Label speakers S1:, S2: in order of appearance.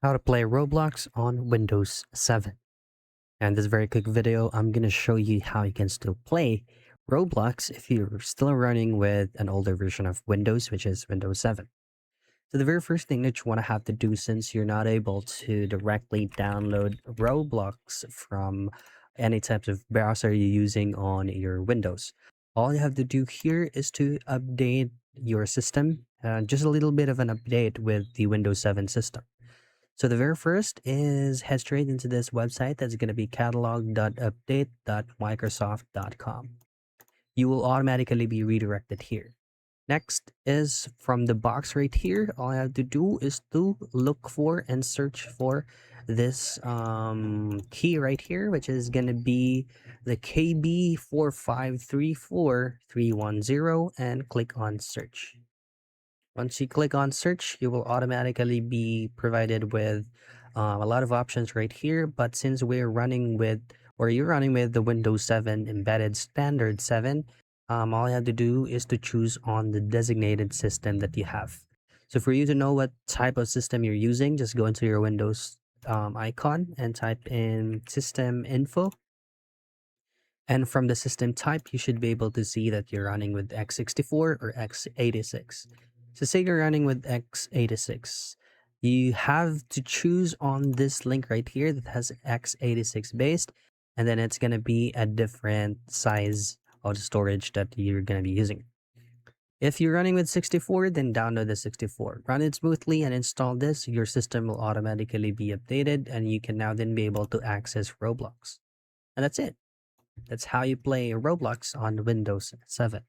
S1: How to play Roblox on Windows 7. And this very quick video, I'm going to show you how you can still play Roblox if you're still running with an older version of Windows, which is Windows 7. So the very first thing that you want to have to do, since you're not able to directly download Roblox from any types of browser you're using on your Windows, all you have to do here is to update your system, just a little bit of an update with the Windows 7 system. So the very first is head straight into this website. That's going to be catalog.update.microsoft.com. You will automatically be redirected here. Next is from the box right here. All I have to do is to look for and search for this key right here, which is going to be the KB4534310, and click on search. Once you click on search, you will automatically be provided with a lot of options right here. But since we're running with, or you're running with the Windows 7 Embedded Standard 7, all you have to do is to choose on the designated system that you have. So for you to know what type of system you're using, just go into your Windows icon and type in system info. And from the system type, you should be able to see that you're running with x64 or x86. So say you're running with x86. You have to choose on this link right here that has x86 based, and then it's going to be a different size of storage that you're going to be using. If you're running with 64, then download the 64. Run it smoothly and install this. Your system will automatically be updated, and you can now then be able to access Roblox. And that's it. That's how you play Roblox on Windows 7.